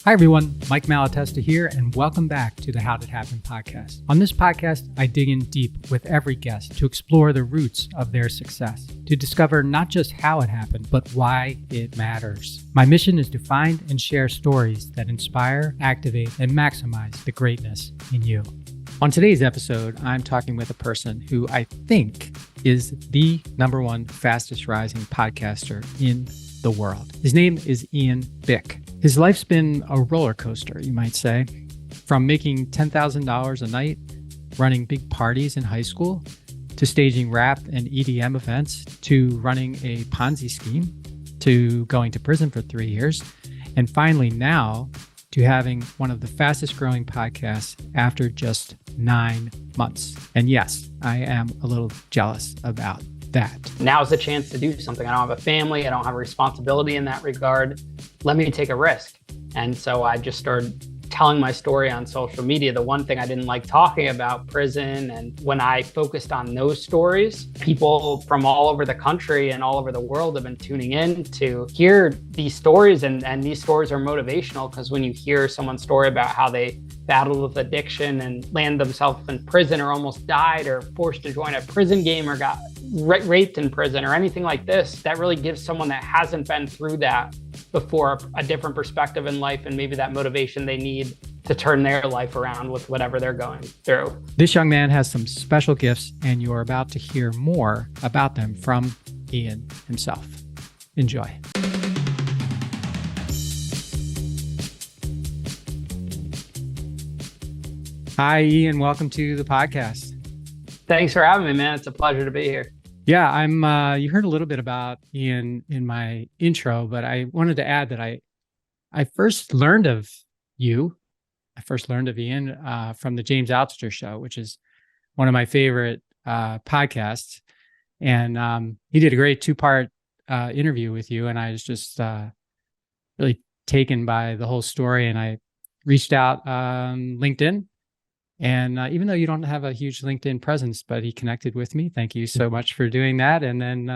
Hi, everyone. Mike Malatesta here, and welcome back to the How Did Happen podcast. On this podcast, I dig in deep with every guest to explore the roots of their success, to discover not just how it happened, but why it matters. My mission is to find and share stories that inspire, activate, and maximize the greatness in you. On today's episode, I'm talking with a person who I think is the number one fastest rising podcaster in the world. His name is Ian Bick. His life's been a roller coaster, you might say, from making $10,000 a night, running big parties in high school, to staging rap and EDM events, to running a Ponzi scheme, to going to prison for 3 years, and finally now to having one of the fastest growing podcasts after just 9 months. And yes, I am a little jealous about that. Now's the chance to do something. I don't have a family. I don't have a responsibility in that regard. Let me take a risk. And so I just started telling my story on social media. The one thing I didn't like talking about, prison. And when I focused on those stories, people from all over the country and all over the world have been tuning in to hear these stories. And these stories are motivational because when you hear someone's story about how they battled with addiction and landed themselves in prison or almost died or forced to join a prison game or got raped in prison or anything like this, that really gives someone that hasn't been through that before a different perspective in life and maybe that motivation they need to turn their life around with whatever they're going through. This young man has some special gifts, and you're about to hear more about them from Ian himself. Enjoy. Hi, Ian. Welcome to the podcast. Thanks for having me, man. It's a pleasure to be here. Yeah, you heard a little bit about Ian in my intro, but I wanted to add that I first learned of you. I first learned of Ian from the James Altucher Show, which is one of my favorite podcasts. And he did a great 2-part interview with you. And I was just really taken by the whole story. And I reached out on LinkedIn. And even though you don't have a huge LinkedIn presence, but he connected with me. Thank you so much for doing that. And then,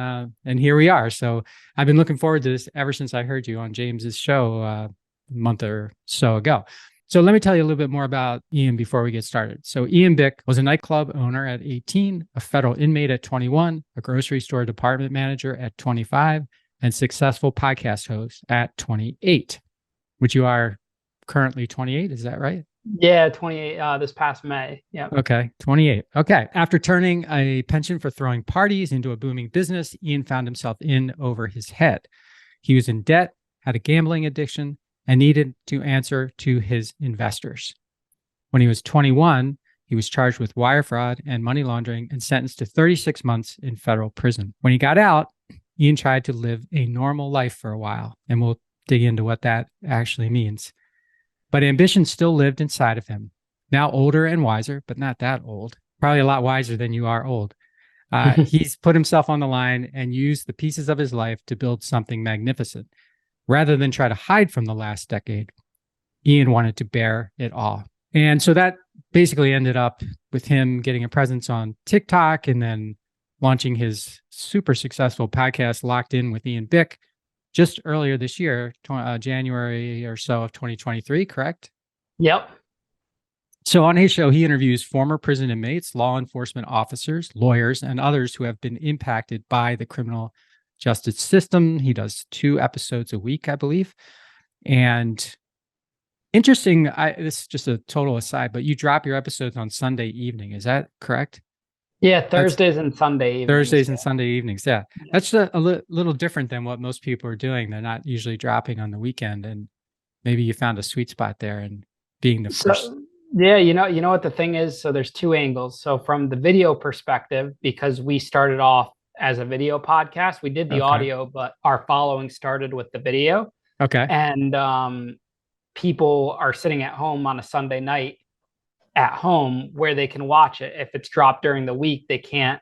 and here we are. So I've been looking forward to this ever since I heard you on James's show a month or so ago. So let me tell you a little bit more about Ian before we get started. So Ian Bick was a nightclub owner at 18, a federal inmate at 21, a grocery store department manager at 25, and successful podcast host at 28, which you are currently 28. Is that right? Yeah, 28 this past May. Yeah. Okay, 28. Okay. After turning a penchant for throwing parties into a booming business, Ian found himself in over his head. He was in debt, had a gambling addiction, and needed to answer to his investors. When he was 21, he was charged with wire fraud and money laundering and sentenced to 36 months in federal prison. When he got out, Ian tried to live a normal life for a while, and we'll dig into what that actually means. But ambition still lived inside of him. Now older and wiser, but not that old. Probably a lot wiser than you are old. He's put himself on the line and used the pieces of his life to build something magnificent. Rather than try to hide from the last decade, Ian wanted to bear it all. And so that basically ended up with him getting a presence on TikTok and then launching his super successful podcast, Locked In with Ian Bick, just earlier this year, January or so of 2023, correct? Yep. So on his show, he interviews former prison inmates, law enforcement officers, lawyers, and others who have been impacted by the criminal justice system. He does 2 episodes a week, I believe. And interesting, this is just a total aside, but you drop your episodes on Sunday evening. Is that correct? Yeah, Thursdays and Sunday evenings. Thursdays and Sunday evenings. Yeah. That's a little different than what most people are doing. They're not usually dropping on the weekend. And maybe you found a sweet spot there and being the first. Yeah, you know what the thing is? So there's 2 angles. So from the video perspective, because we started off as a video podcast, we did the audio, but our following started with the video. Okay. And people are sitting at home on a Sunday night at home where they can watch it. If it's dropped during the week, they can't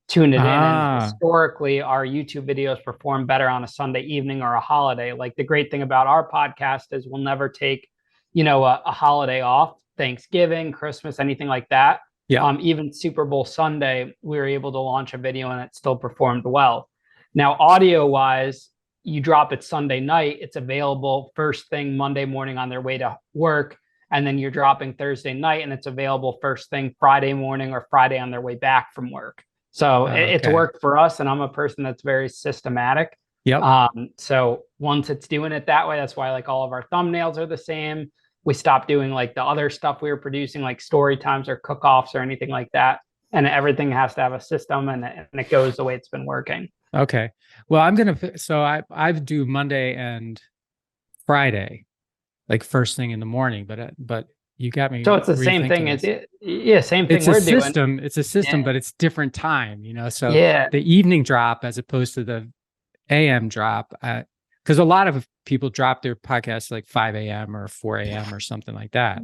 tune it in. And historically, our YouTube videos perform better on a Sunday evening or a holiday. Like the great thing about our podcast is we'll never take, a holiday off, Thanksgiving, Christmas, anything like that. Yeah. Even Super Bowl Sunday, we were able to launch a video and it still performed well. Now, audio wise, you drop it Sunday night, it's available first thing Monday morning on their way to work. And then you're dropping Thursday night and it's available first thing Friday morning or Friday on their way back from work. So it's worked for us. And I'm a person that's very systematic. Yep. So once it's doing it that way, that's why like all of our thumbnails are the same. We stopped doing like the other stuff we were producing, like story times or cook-offs or anything like that. And everything has to have a system, and it goes the way it's been working. Okay. Well, I do Monday and Friday, like first thing in the morning, but you got me. So it's the same thing as it. Yeah, same thing it's we're a doing. system. It's a system, Yeah. but it's different time, So Yeah. the evening drop as opposed to the AM drop, because a lot of people drop their podcasts like 5 a.m. or 4 a.m. or something like that.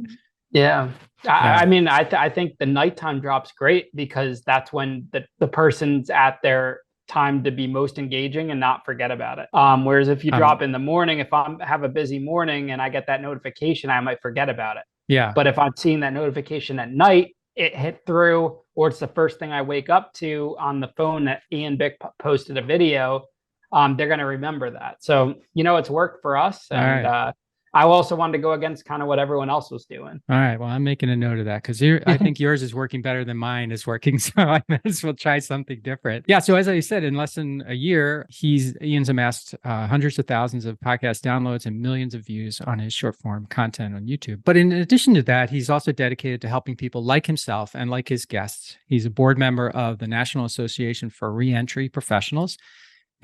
Yeah. I mean, I think the nighttime drop's great because that's when the person's at their time to be most engaging and not forget about it. Whereas if you drop in the morning, if I have a busy morning and I get that notification, I might forget about it. Yeah. But if I'm seeing that notification at night, it hit through, or it's the first thing I wake up to on the phone that Ian Bick posted a video, they're going to remember that. So, it's worked for us. And I also wanted to go against kind of what everyone else was doing. All right. Well, I'm making a note of that because I think yours is working better than mine is working. So I might as well try something different. Yeah. So as I said, in less than a year, Ian's amassed hundreds of thousands of podcast downloads and millions of views on his short form content on YouTube. But in addition to that, he's also dedicated to helping people like himself and like his guests. He's a board member of the National Association for Reentry Professionals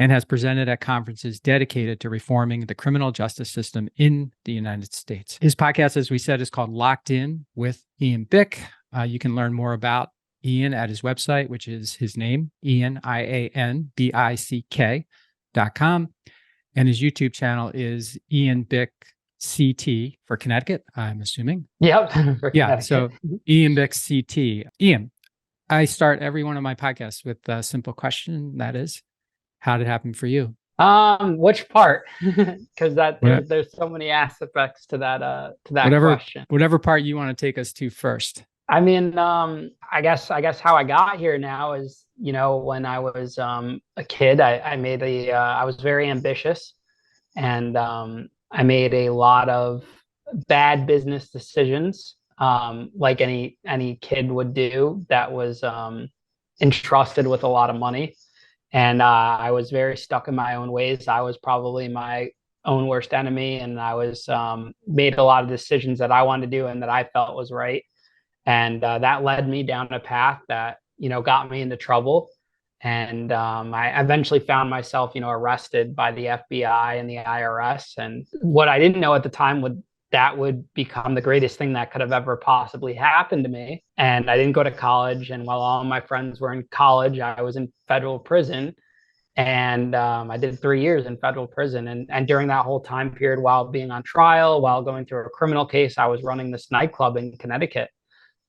and has presented at conferences dedicated to reforming the criminal justice system in the United States. His podcast, as we said, is called Locked In with Ian Bick. You can learn more about Ian at his website, which is his name, Ian, IANBICK.com. And his YouTube channel is Ian Bick CT for Connecticut, I'm assuming. Yep. Yeah, so Ian Bick CT. Ian, I start every one of my podcasts with a simple question, that is, how did it happen for you? Which part? Because there's so many aspects to that question. Whatever part you want to take us to first. I mean, I guess how I got here now is, when I was a kid, I was very ambitious, and I made a lot of bad business decisions, like any kid would do that was entrusted with a lot of money. And I was very stuck in my own ways. I was probably my own worst enemy. And I was made a lot of decisions that I wanted to do and that I felt was right. And that led me down a path that, got me into trouble. And I eventually found myself, arrested by the FBI and the IRS. And what I didn't know at the time would become the greatest thing that could have ever possibly happened to me. And I didn't go to college. And while all my friends were in college, I was in federal prison. And I did 3 years in federal prison. And during that whole time period, while being on trial, while going through a criminal case, I was running this nightclub in Connecticut.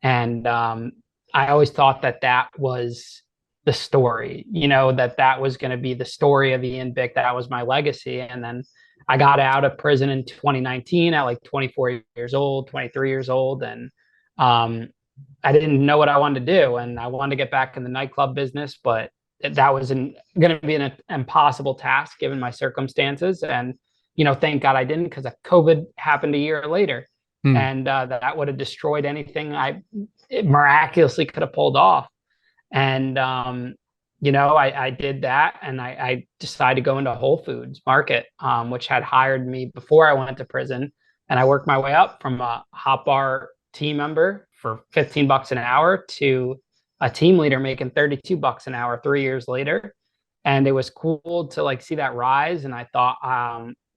And I always thought that was the story, that was going to be the story of Ian Bick. That was my legacy. And then I got out of prison in 2019 at like 24 years old, 23 years old. And I didn't know what I wanted to do. And I wanted to get back in the nightclub business, but that was going to be an impossible task given my circumstances. And, thank God I didn't, because COVID happened a year later. And that would have destroyed anything I miraculously could have pulled off. And, I did that, and I decided to go into Whole Foods Market, which had hired me before I went to prison. And I worked my way up from a hot bar team member for $15 an hour to a team leader making $32 an hour 3 years later. And it was cool to see that rise. And I thought,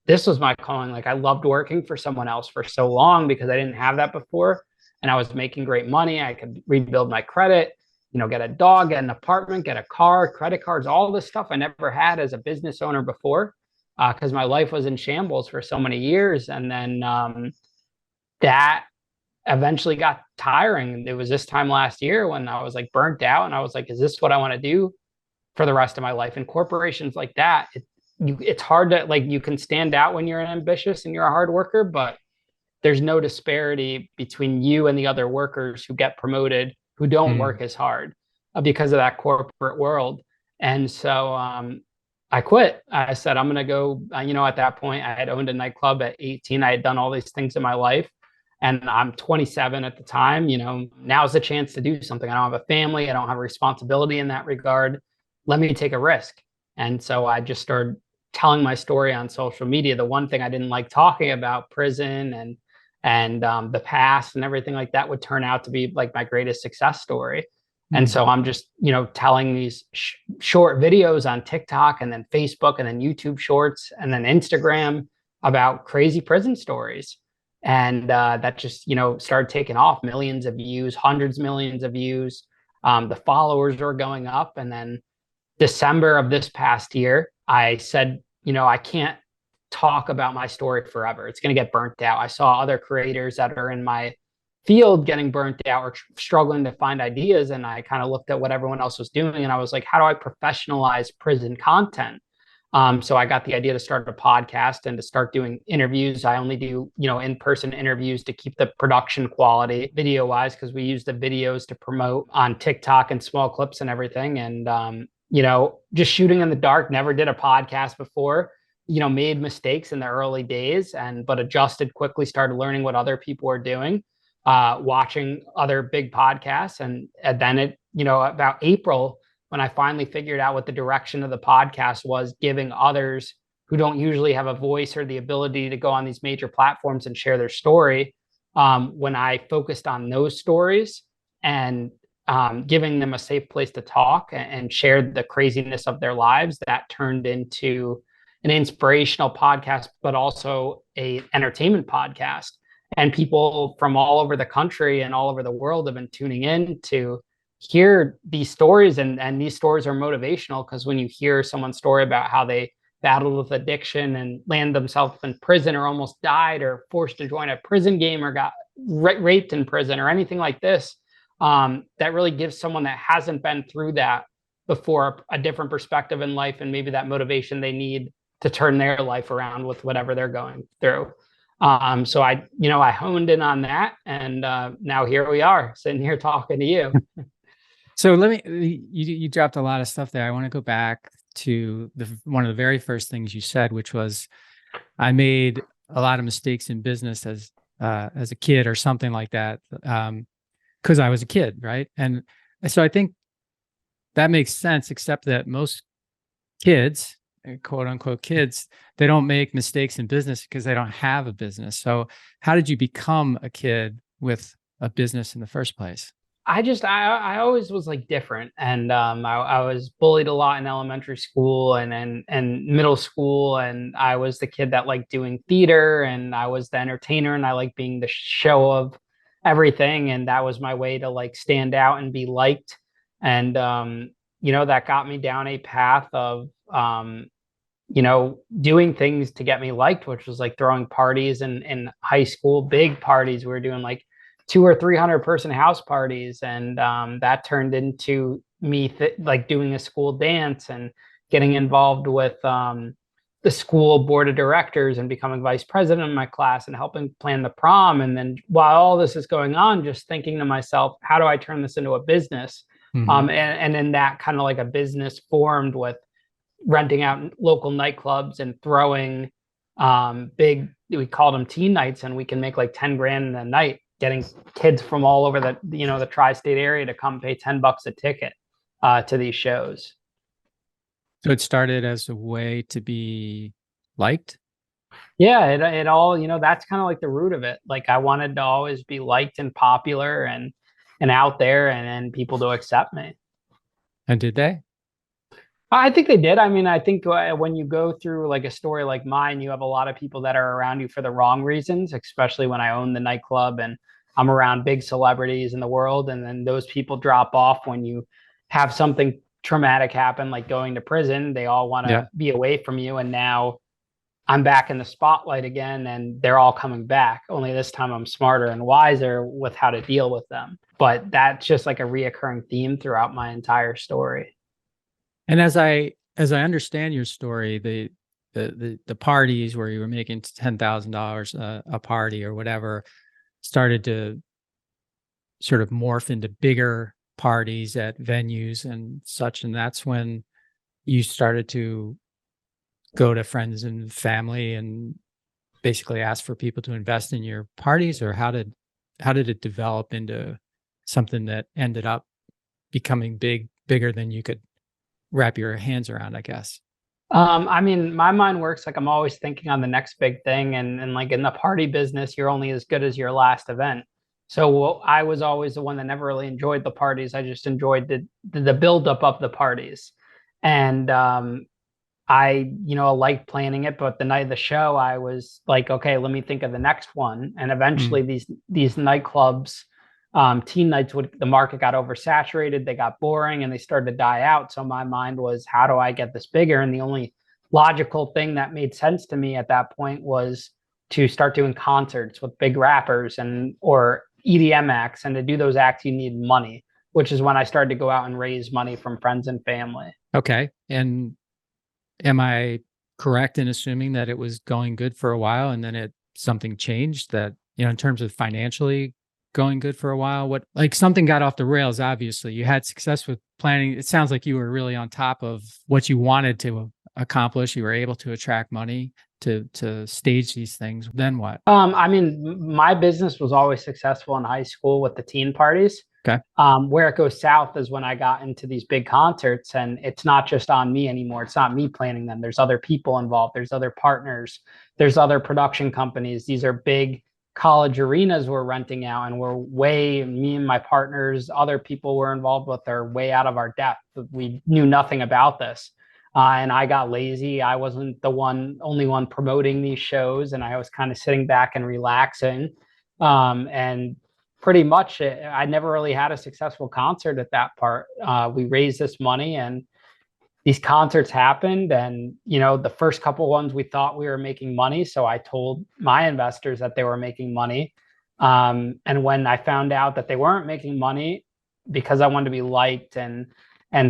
this was my calling. I loved working for someone else for so long because I didn't have that before. And I was making great money. I could rebuild my credit, get a dog, get an apartment, get a car, credit cards, all this stuff I never had as a business owner before, because my life was in shambles for so many years. And then that eventually got tiring. It was this time last year when I was burnt out, and I was like, is this what I want to do for the rest of my life? And corporations like that, it's hard to, you can stand out when you're ambitious and you're a hard worker, but there's no disparity between you and the other workers who get promoted who don't work as hard because of that corporate world. And so I quit. I said, I'm going to go, at that point, I had owned a nightclub at 18. I had done all these things in my life. And I'm 27 at the time. Now's the chance to do something. I don't have a family. I don't have a responsibility in that regard. Let me take a risk. And so I just started telling my story on social media. The one thing I didn't like talking about, prison and the past and everything like that, would turn out to be like my greatest success story. And so I'm just, telling these short videos on TikTok and then Facebook and then YouTube shorts and then Instagram about crazy prison stories. And that just, started taking off, millions of views, hundreds of millions of views. The followers were going up. And then December of this past year, I said, I can't talk about my story forever. It's going to get burnt out. I saw other creators that are in my field getting burnt out or struggling to find ideas. And I kind of looked at what everyone else was doing. And I was like, how do I professionalize prison content? So I got the idea to start a podcast and to start doing interviews. I only do, in-person interviews to keep the production quality video wise, because we use the videos to promote on TikTok and small clips and everything. And, just shooting in the dark, never did a podcast before, made mistakes in the early days but adjusted quickly, started learning what other people were doing, watching other big podcasts. And then about April, when I finally figured out what the direction of the podcast was, giving others who don't usually have a voice or the ability to go on these major platforms and share their story, when I focused on those stories and giving them a safe place to talk and share the craziness of their lives, that turned into an inspirational podcast, but also a entertainment podcast. And people from all over the country and all over the world have been tuning in to hear these stories. And these stories are motivational, because when you hear someone's story about how they battled with addiction and landed themselves in prison or almost died or forced to join a prison game or got raped in prison or anything like this, that really gives someone that hasn't been through that before a different perspective in life and maybe that motivation they need to turn their life around with whatever they're going through. So I honed in on that, and now here we are sitting here talking to you. So you dropped a lot of stuff there. I want to go back to one of the very first things you said, which was, I made a lot of mistakes in business as a kid or something like that, because I was a kid, right? And so I think that makes sense, except that most kids, quote unquote kids, they don't make mistakes in business because they don't have a business. So how did you become a kid with a business in the first place? I always was like different, and I was bullied a lot in elementary school and middle school, and I was the kid that liked doing theater, and I was the entertainer, and I liked being the show of everything, and that was my way to like stand out and be liked. And that got me down a path of doing things to get me liked, which was like throwing parties in high school, big parties. We were doing like 200 or 300 person house parties. And that turned into me like doing a school dance and getting involved with the school board of directors and becoming vice president of my class and helping plan the prom. And then while all this is going on, just thinking to myself, how do I turn this into a business? And then that kind of like a business formed with renting out local nightclubs and throwing big, we called them teen nights, and we can make like 10 grand in a night, getting kids from all over the tri-state area to come pay $10 a ticket to these shows. So it started as a way to be liked? Yeah, it all, that's kind of like the root of it. Like I wanted to always be liked and popular and out there, and people to accept me. And did they? I think they did. I mean, I think when you go through like a story like mine, you have a lot of people that are around you for the wrong reasons, especially when I own the nightclub and I'm around big celebrities in the world. And then those people drop off when you have something traumatic happen, like going to prison. They all want to be away from you. And now I'm back in the spotlight again, and they're all coming back. Only this time I'm smarter and wiser with how to deal with them. But that's just like a reoccurring theme throughout my entire story. And as I understand your story, the parties where you were making $10,000 a party or whatever started to sort of morph into bigger parties at venues and such, and that's when you started to go to friends and family and basically ask for people to invest in your parties, or how did it develop into something that ended up becoming bigger than you could wrap your hands around, I guess? I mean, my mind works like I'm always thinking on the next big thing, and like in the party business, you're only as good as your last event. So I was always the one that never really enjoyed the parties. I just enjoyed the buildup of the parties, and I, liked planning it. But the night of the show, I was like, okay, let me think of the next one. And Mm, eventually, these nightclubs, teen nights, the market got oversaturated. They got boring, and they started to die out. So my mind was, how do I get this bigger? And the only logical thing that made sense to me at that point was to start doing concerts with big rappers and or EDM acts. And to do those acts, you need money, which is when I started to go out and raise money from friends and family. okay. And am I correct in assuming that it was going good for a while and then something changed that, in terms of financially going good for a while? What, like, something got off the rails, obviously. You had success with planning. It sounds like you were really on top of what you wanted to accomplish. You were able to attract money to stage these things. Then what? I mean, my business was always successful in high school with the teen parties. Okay. Where it goes south is when I got into these big concerts, and it's not just on me anymore. It's not me planning them. There's other people involved. There's other partners. There's other production companies. These are big college arenas we're renting out, and me and my partners, other people we're involved with are way out of our depth. We knew nothing about this. And I got lazy. I wasn't only one promoting these shows, and I was kind of sitting back and relaxing. And pretty much, I never really had a successful concert at that part. We raised this money, and these concerts happened. And the first couple ones, we thought we were making money, so I told my investors that they were making money. And when I found out that they weren't making money, because I wanted to be liked and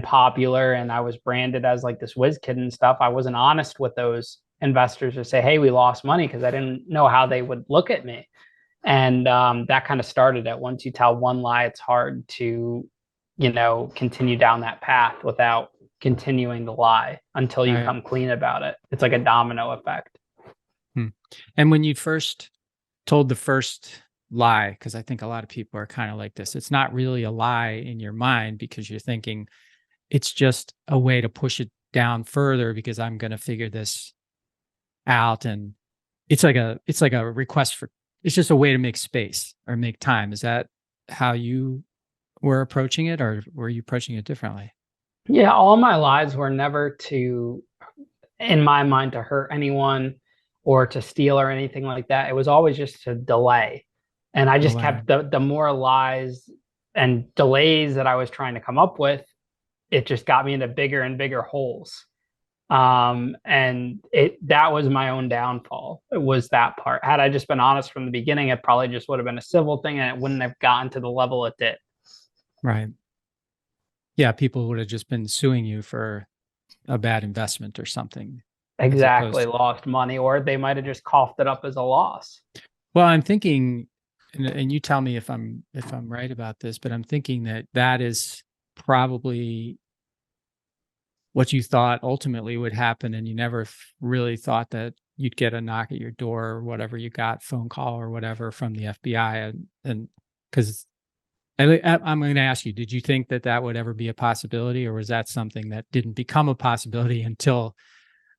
popular, and I was branded as like this whiz kid and stuff, I wasn't honest with those investors to say, hey, we lost money, because I didn't know how they would look at me. And that kind of started it. Once you tell one lie, it's hard to continue down that path without continuing the lie until you Right. come clean about it. It's like a domino effect. Hmm. And when you first told the first lie, because I think a lot of people are kind of like this, it's not really a lie in your mind because you're thinking it's just a way to push it down further because I'm going to figure this out. And it's like a request for, it's just a way to make space or make time. Is that how you were approaching it, or were you approaching it differently? Yeah, all my lies were never in my mind, to hurt anyone or to steal or anything like that. It was always just to delay. And I just Delay. kept the more lies and delays that I was trying to come up with, it just got me into bigger and bigger holes. And that was my own downfall. It was that part. Had I just been honest from the beginning, it probably just would have been a civil thing, and it wouldn't have gotten to the level it did. Right. Yeah. People would have just been suing you for a bad investment or something, as opposed Exactly, to, lost money, or they might have just coughed it up as a loss. well, I'm thinking, and you tell me if I'm right about this, but I'm thinking that that is probably what you thought ultimately would happen, and you never really thought that you'd get a knock at your door or whatever you got, phone call or whatever from the FBI, and because I'm going to ask you, did you think that that would ever be a possibility, or was that something that didn't become a possibility until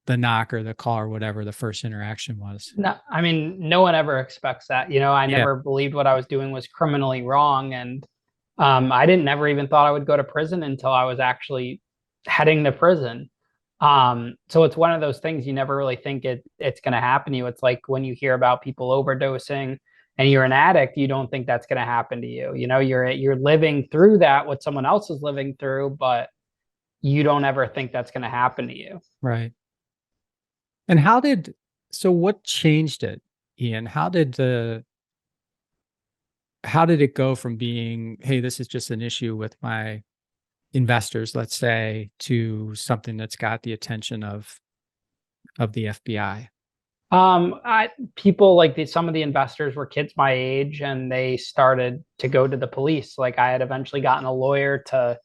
the knock or the call or whatever the first interaction was? No, I mean, no one ever expects that. I Yeah. never believed what I was doing was criminally wrong, and I didn't never even thought I would go to prison until I was actually heading to prison. So it's one of those things you never really think it's going to happen to you. It's like when you hear about people overdosing and you're an addict, you don't think that's going to happen to you. You're living through that, what someone else is living through, but you don't ever think that's going to happen to you. Right. And so what changed it, Ian? How did it go from being, hey, this is just an issue with my investors, let's say, to something that's got the attention of the FBI? People like some of the investors were kids my age, and they started to go to the police. Like I had eventually gotten a lawyer to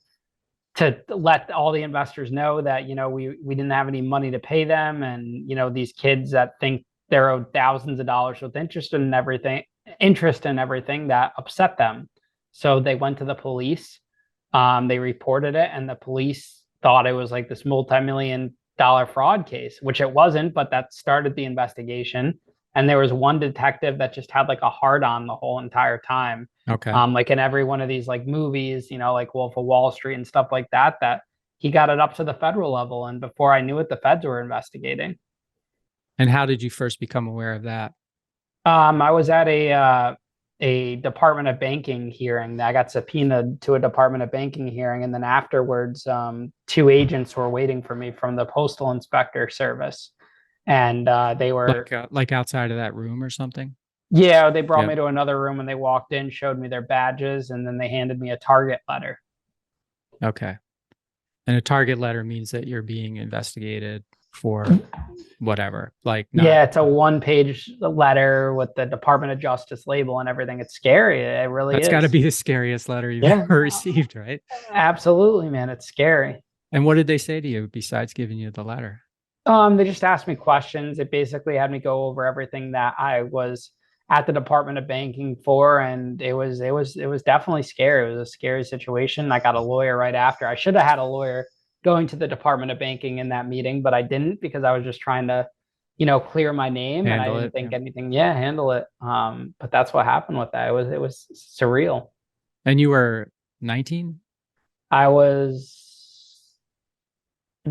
to let all the investors know that, we didn't have any money to pay them. And, these kids that think they're owed thousands of dollars with interest in everything that upset them. So they went to the police. They reported it, and the police thought it was like this multi-million-dollar fraud case, which it wasn't, but that started the investigation. And there was one detective that just had like a hard on the whole entire time. Okay. Like in every one of these like movies, like Wolf of Wall Street and stuff like that, that he got it up to the federal level. And before I knew it, the feds were investigating. And how did you first become aware of that? I was at a Department of Banking hearing. I got subpoenaed to a Department of Banking hearing, and then afterwards, two agents were waiting for me from the Postal Inspector Service, and they were Like outside of that room or something? yeah, they brought Yeah. me to another room, and they walked in, showed me their badges, and then they handed me a target letter. Okay. And a target letter means that you're being investigated for whatever. Like not. Yeah, it's a one-page letter with the Department of Justice label and everything. It's scary. It really That's got to is. be the scariest letter you've Yeah, ever received, right? absolutely, man. It's scary. And what did they say to you besides giving you the letter? They just asked me questions. It basically had me go over everything that I was at the Department of Banking for, and it was definitely scary. It was a scary situation. I got a lawyer right after. I should have had a lawyer going to the Department of Banking in that meeting, but I didn't because I was just trying to, clear my name, and I Handle didn't it. think Yeah. anything. Yeah, handle it. But that's what happened with that. It was surreal. And you were 19? I was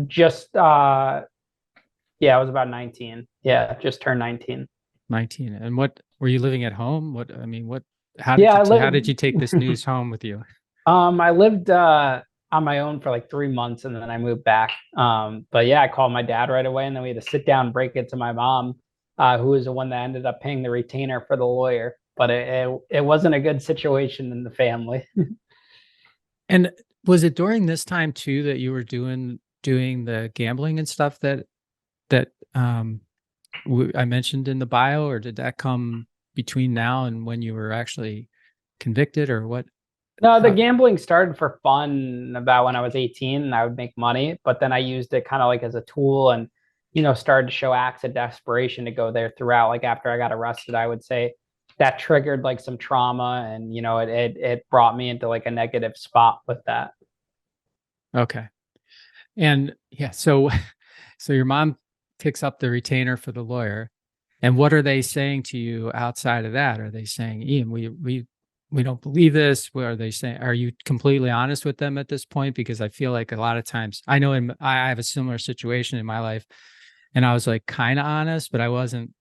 just yeah, I was about 19. Yeah, just turned 19. 19. And what were you living at home? How Yeah, did you take this news home with you? I lived on my own for like 3 months, and then I moved back. But yeah, I called my dad right away, and then we had to sit down and break it to my mom, who was the one that ended up paying the retainer for the lawyer. But it wasn't a good situation in the family. And was it during this time too that you were doing the gambling and stuff that I mentioned in the bio, or did that come between now and when you were actually convicted, or what? No, the How, gambling started for fun about when I was 18 and I would make money, but then I used it kind of like as a tool and, started to show acts of desperation to go there throughout. Like after I got arrested, I would say that triggered like some trauma and, it brought me into like a negative spot with that. okay. And yeah, so so your mom picks up the retainer for the lawyer. And what are they saying to you outside of that? Are they saying, Ian, we don't believe this? What are they saying? Are you completely honest with them at this point? Because I feel like a lot of times, I know I have a similar situation in my life, and I was like kind of honest, but I wasn't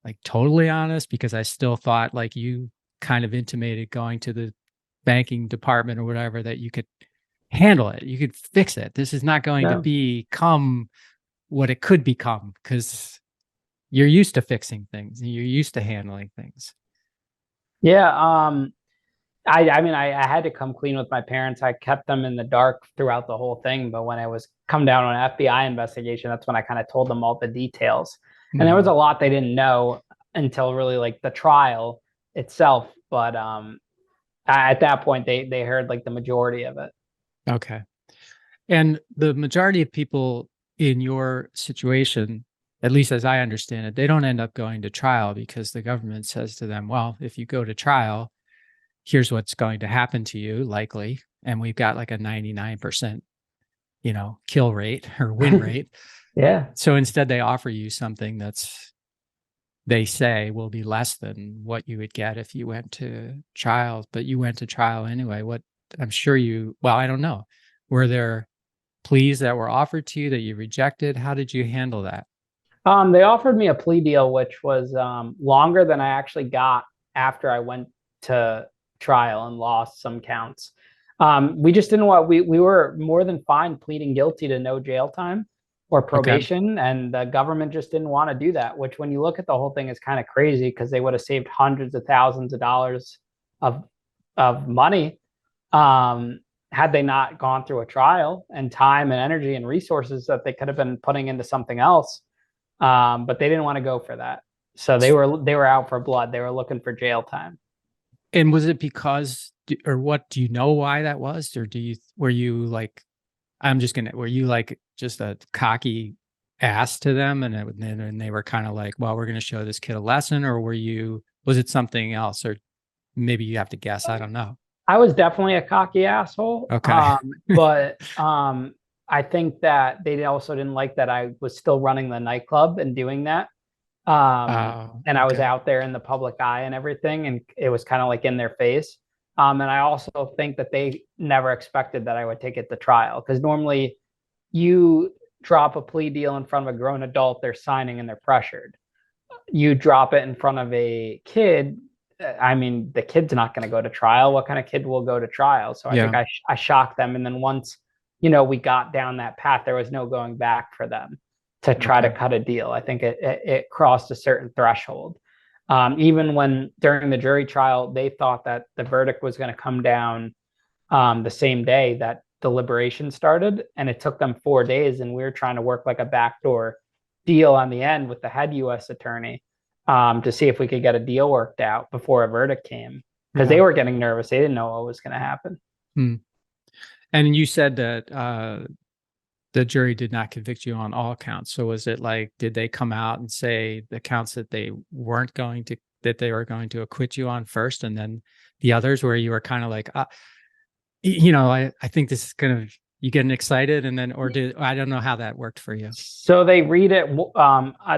like totally honest because I still thought, like you kind of intimated going to the banking department or whatever, that you could handle it. You could fix it. This is not going to Yeah. become what it could become, because you're used to fixing things and you're used to handling things. Yeah. I mean, I had to come clean with my parents. I kept them in the dark throughout the whole thing. But when I was come down on an FBI investigation, that's when I kind of told them all the details. And there was a lot they didn't know until really like the trial itself. But at that point, they heard like the majority of it. Okay. And the majority of people in your situation, at least as I understand it, they don't end up going to trial because the government says to them, well, if you go to trial, here's what's going to happen to you, likely. And we've got like a 99%, kill rate or win rate. Yeah. So instead they offer you something they say will be less than what you would get if you went to trial, but you went to trial anyway. I don't know. Were there pleas that were offered to you that you rejected? How did you handle that? They offered me a plea deal, which was longer than I actually got after I went to trial and lost some counts. We just didn't want we were more than fine pleading guilty to no jail time or Okay. probation, and the government just didn't want to do that. Which, when you look at the whole thing, is kind of crazy because they would have saved hundreds of thousands of dollars of money had they not gone through a trial, and time and energy and resources that they could have been putting into something else. But they didn't want to go for that. So they were out for blood. They were looking for jail time. And was it because, or what, do you know why that was? Or were you like were you like just a cocky ass to them, and they were kind of like, well, we're going to show this kid a lesson, or was it something else, or maybe you have to guess, I don't know. I was definitely a cocky asshole. Okay. But I think that they also didn't like that I was still running the nightclub and doing that. Oh, And I was okay. out there in the public eye and everything, and it was kind of like in their face. And I also think that they never expected that I would take it to trial, because normally you drop a plea deal in front of a grown adult, they're signing and they're pressured. You drop it in front of a kid, I mean, the kid's not going to go to trial. What kind of kid will go to trial? So I think Yeah. I shocked them. And then once, you know, we got down that path, there was no going back for them to try to Okay. cut a deal. I think it crossed a certain threshold. Even when during the jury trial, they thought that the verdict was going to come down the same day that deliberation started, and it took them 4 days. And we were trying to work like a backdoor deal on the end with the head U.S. attorney to see if we could get a deal worked out before a verdict came, because they Yeah. were getting nervous. They didn't know what was going to happen. Hmm. And you said that the jury did not convict you on all counts. So was it like, did they come out and say the counts that they were going to acquit you on first, and then the others where you were kind of like, I think this is kind of, you getting excited, and then, I don't know how that worked for you. So they read it.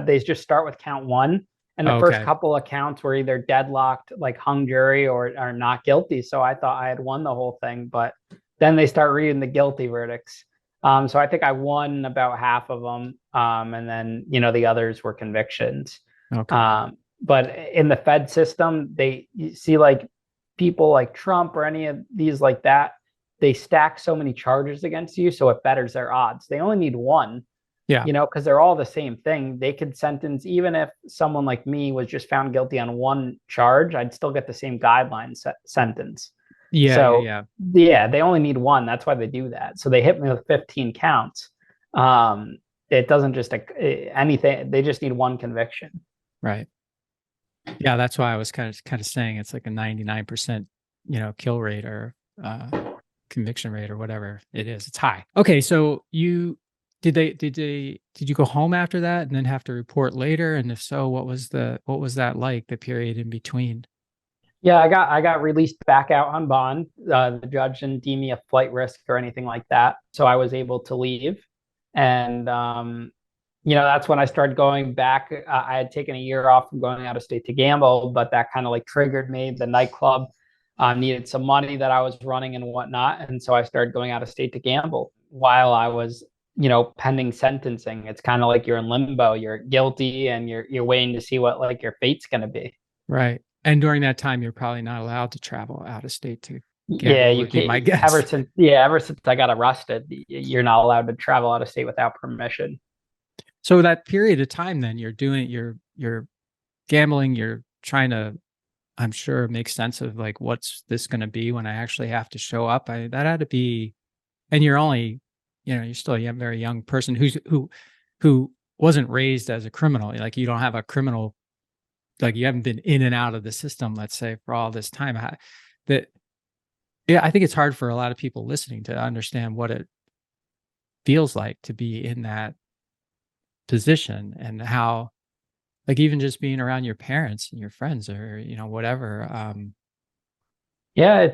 They just start with count one, and the first Okay. couple of counts were either deadlocked, like hung jury, or not guilty. So I thought I had won the whole thing, but then they start reading the guilty verdicts. So I think I won about half of them, and then the others were convictions. Okay. But in the Fed system, you see like people like Trump or any of these like that, they stack so many charges against you, so it betters their odds. They only need one, Yeah. because they're all the same thing. They could sentence, even if someone like me was just found guilty on one charge, I'd still get the same guideline sentence. Yeah. Yeah. So Yeah. yeah, they only need one. That's why they do that. So they hit me with 15 counts. It doesn't just anything. They just need one conviction. Right. Yeah. That's why I was kind of saying it's like a 99%, kill rate, or conviction rate, or whatever it is. It's high. Okay. So did you go home after that and then have to report later? And if so, what was that like, the period in between? Yeah, I got released back out on bond. The judge didn't deem me a flight risk or anything like that, so I was able to leave. And that's when I started going back. I had taken a year off from going out of state to gamble, but that kind of like triggered me. The nightclub needed some money that I was running and whatnot, and so I started going out of state to gamble while I was, pending sentencing. It's kind of like you're in limbo. You're guilty, and you're waiting to see what like your fate's going to be. Right. And during that time, you're probably not allowed to travel out of state to Yeah, gamble, you would be my can't. guess. Ever since I got arrested, you're not allowed to travel out of state without permission. So that period of time, then you're gambling, you're trying to, I'm sure, make sense of like, what's this going to be when I actually have to show up? That had to be, and you're only, you're still a very young person who wasn't raised as a criminal. Like, you don't have a criminal, like, you haven't been in and out of the system, let's say, for all this time. That, yeah, I think it's hard for a lot of people listening to understand what it feels like to be in that position, and how, like, even just being around your parents and your friends, or whatever. Yeah,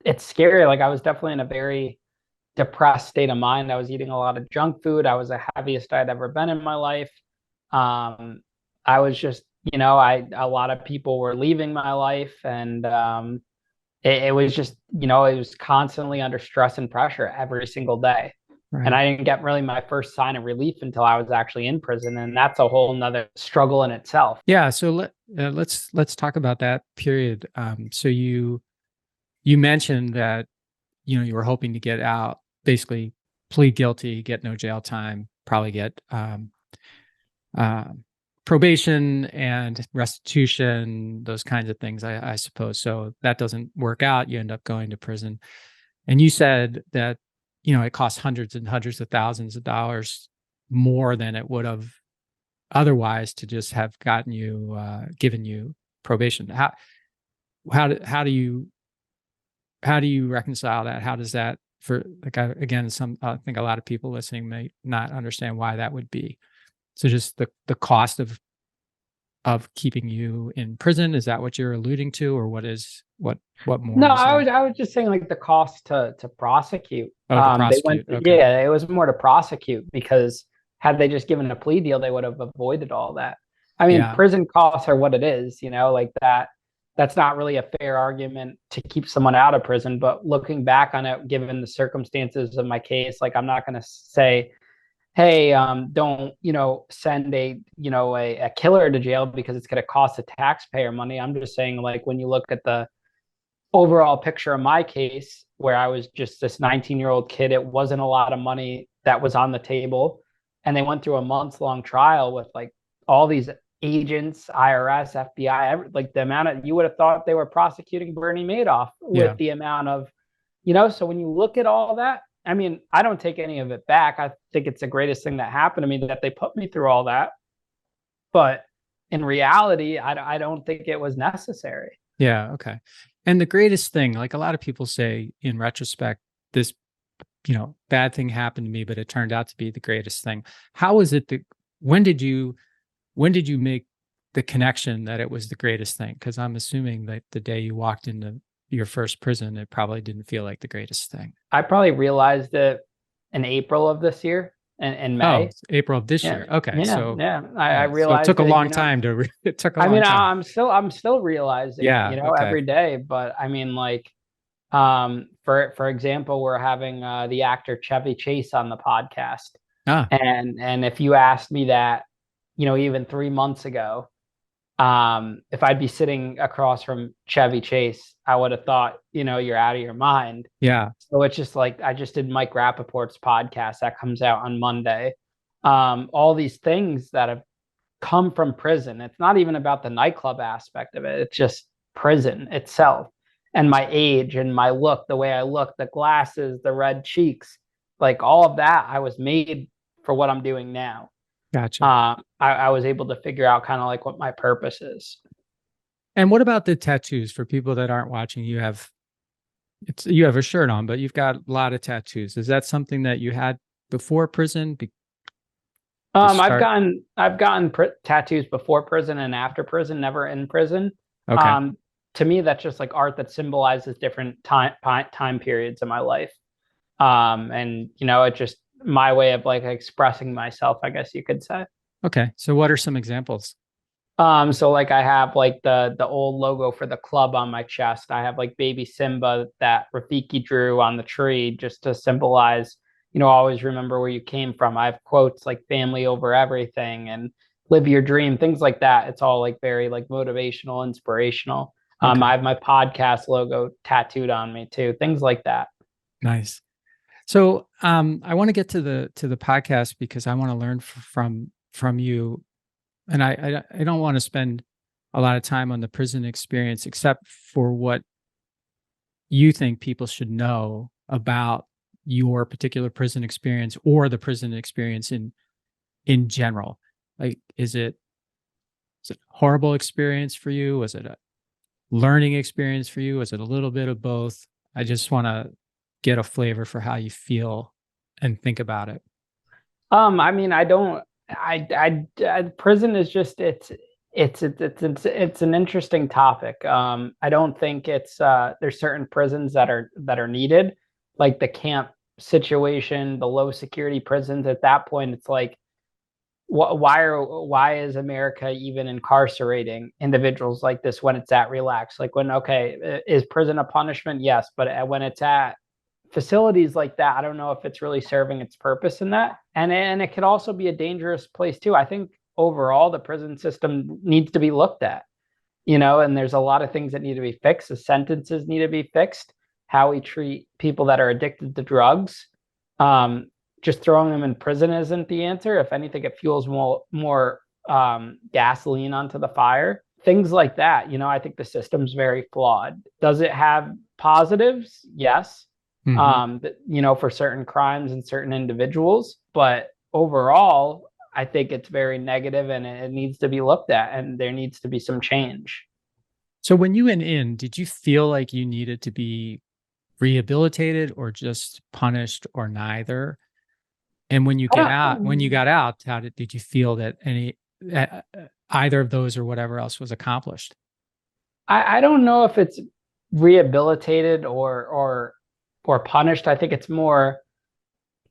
it's scary. Like I was definitely in a very depressed state of mind. I was eating a lot of junk food. I was the heaviest I'd ever been in my life. Um, I was just, I a lot of people were leaving my life, and it was just, it was constantly under stress and pressure every single day. And Right. I didn't get really my first sign of relief until I was actually in prison, and that's a whole nother struggle in itself. Yeah. So let's talk about that period. So you mentioned that you were hoping to get out, basically plead guilty, get no jail time, probably get uh, probation and restitution, those kinds of things, I suppose. So that doesn't work out. You end up going to prison. And you said that, it costs hundreds and hundreds of thousands of dollars more than it would have otherwise to just have given you probation. How do you reconcile that? How does that for like, again, I think a lot of people listening may not understand why that would be. So just the cost of keeping you in prison, is that what you're alluding to, or what more No, is there? I was just saying like the cost to prosecute. Oh, to They went, prosecute. Okay. yeah, it was more to prosecute because had they just given a plea deal, they would have avoided all that. I mean, Yeah. prison costs are what it is, like that. That's not really a fair argument to keep someone out of prison. But looking back on it, given the circumstances of my case, like I'm not going to say, hey, don't send a killer to jail because it's going to cost the taxpayer money. I'm just saying, like, when you look at the overall picture of my case, where I was just this 19-year-old kid, it wasn't a lot of money that was on the table. And they went through a month-long trial with like all these agents, IRS, FBI, like the amount of, you would have thought they were prosecuting Bernie Madoff Yeah. with the amount of, so when you look at all that, I mean, I don't take any of it back. I think it's the greatest thing that happened to me that they put me through all that. But in reality, I don't think it was necessary. Yeah. Okay. And the greatest thing, like a lot of people say in retrospect, this, bad thing happened to me, but it turned out to be the greatest thing. How is it that, when did you make the connection that it was the greatest thing? Because I'm assuming that the day you walked into your first prison, it probably didn't feel like the greatest thing. I probably realized it in April of this year and Oh, May. it's April of this Yeah, year. Okay. yeah, So, yeah. all I right. So it took realized a it, long time it took a I long mean, time. I'm still realizing it, Yeah. Okay. every day. But I mean, like, for example, we're having the actor Chevy Chase on the podcast, Ah, and if you asked me that, even 3 months ago, if I'd be sitting across from Chevy Chase, I would have thought, you're out of your mind. yeah. So it's just like I just did Mike Rappaport's podcast that comes out on Monday. All these things that have come from prison. It's not even about the nightclub aspect of it. It's just prison itself. And my age and my look, the way I look, the glasses, the red cheeks, like all of that, I was made for what I'm doing now. Gotcha. I was able to figure out kind of like what my purpose is. And what about the tattoos? For people that aren't watching, you have a shirt on, but you've got a lot of tattoos. Is that something that you had before prison to I've start? gotten tattoos before prison and after prison, never in prison. Okay. Um, to me, that's just like art that symbolizes different time periods in my life. And it's just my way of like expressing myself, I guess you could say. Okay. So what are some examples? So like I have like the old logo for the club on my chest. I have like baby Simba that Rafiki drew on the tree just to symbolize, always remember where you came from. I have quotes like family over everything and live your dream, things like that. It's all like very like motivational, inspirational. Okay. I have my podcast logo tattooed on me too, things like that. Nice. So I want to get to the podcast because I want to learn from you. And I don't want to spend a lot of time on the prison experience except for what you think people should know about your particular prison experience or the prison experience in general. Like, is it a horrible experience for you? Was it a learning experience for you? Was it a little bit of both? I just want to get a flavor for how you feel and think about it. I mean, I don't. Prison is just it's an interesting topic. I don't think it's there's certain prisons that are needed, like the camp situation, the low security prisons. At that point, it's like, why is America even incarcerating individuals like this when it's at relax? Like when, okay, is prison a punishment? Yes, but when it's at facilities like that, I don't know if it's really serving its purpose in that. And it could also be a dangerous place too. I think overall the prison system needs to be looked at, and there's a lot of things that need to be fixed. The sentences need to be fixed, how we treat people that are addicted to drugs. Just throwing them in prison isn't the answer. If anything, it fuels more gasoline onto the fire. Things like that. I think the system's very flawed. Does it have positives? Yes. Hmm. For certain crimes and certain individuals, but overall, I think it's very negative and it needs to be looked at, and there needs to be some change. So when you went in, did you feel like you needed to be rehabilitated or just punished or neither? And when you I got out, how did you feel that either of those or whatever else was accomplished? I don't know if it's rehabilitated or punished. I think it's more